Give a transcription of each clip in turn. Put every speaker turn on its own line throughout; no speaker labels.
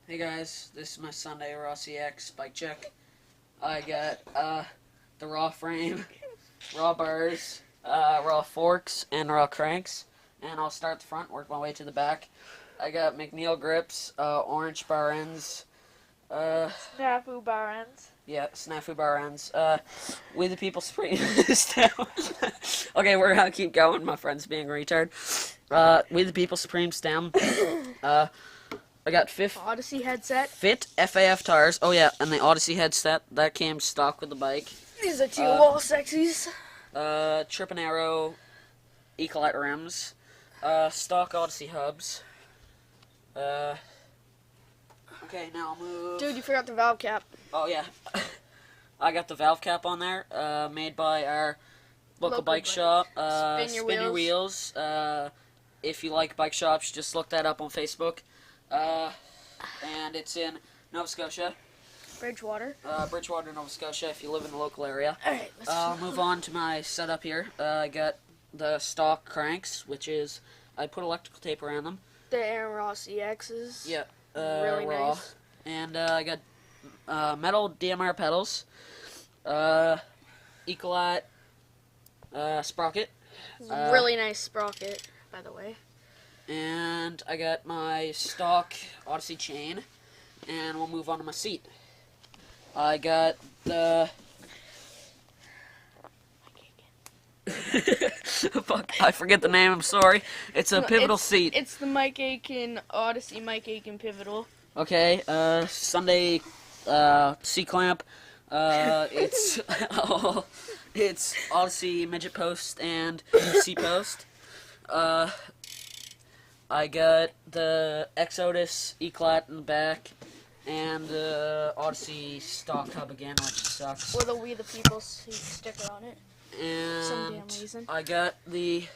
Hey guys, this is my Sunday Rossi X bike check. I got the raw frame, raw bars, raw forks, and raw cranks. And I'll start at the front, work my way to the back. I got McNeil grips, orange bar ends.
Snafu bar ends.
Yeah, snafu bar ends. We the people Supreme stem. Okay, we're gonna keep going. My friend's being a retard. We the people Supreme stem. I got
Odyssey headset.
Fit FAF tires. Oh yeah, and the Odyssey headset that came stock with the bike.
These are two wall sexies.
Trip and Arrow Ecolite rims. Stock Odyssey hubs. Okay, now I'll move.
Dude, you forgot the valve cap.
Oh yeah, I got the valve cap on there. Made by our local bike shop.
Spin Your
Wheels. If you like bike shops, just look that up on Facebook. And it's in Nova Scotia.
Bridgewater.
Bridgewater, Nova Scotia, if you live in the local area.
Alright,
I'll move on to my setup here. I got the stock cranks, which is, I put electrical tape around them.
The Aaron Ross EXs.
Yeah,
really
raw.
nice.
And I got metal DMR pedals, Ecolite sprocket.
Really nice sprocket, by the way.
And I got my stock Odyssey chain, and we'll move on to my seat. I got the... Fuck, I forget the name, I'm sorry. It's a pivotal seat.
It's the Mike Aiken Odyssey Mike Aiken Pivotal.
Okay, Sunday seat clamp. It's it's Odyssey midget post and seat post. I got the Exodus Eclat in the back, and the Odyssey stock hub again, which sucks.
With a We the People sticker on it. Some damn
And
reason.
I got the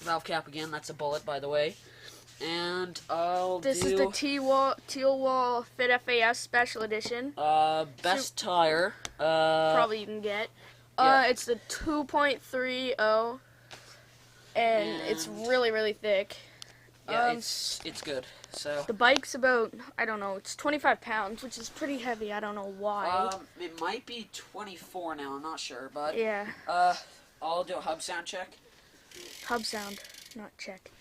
valve cap again. That's a bullet, by the way. And
This is the Teal Wall Fit FAS Special Edition.
best tire.
Probably you can get.
Yeah.
It's the 2.30, and it's really, really thick.
Yeah, it's good. So
The bike's about, I don't know, it's 25 pounds, which is pretty heavy. I don't know why.
it might be 24 now. I'm not sure, but
Yeah,
I'll do a hub sound check.
hub sound, not check.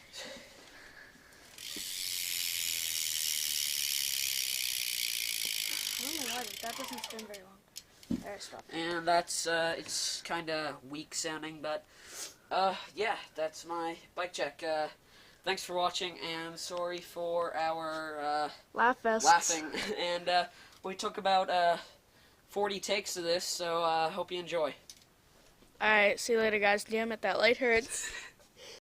I don't know why, but that doesn't spin very long. There, stop.
And that's it's kind of weak sounding, but yeah, that's my bike check. Thanks for watching, and sorry for our
Laugh fest.
laughing. And we took about 40 takes of this, so hope you enjoy.
Alright, see you later, guys. Damn it, that light hurts.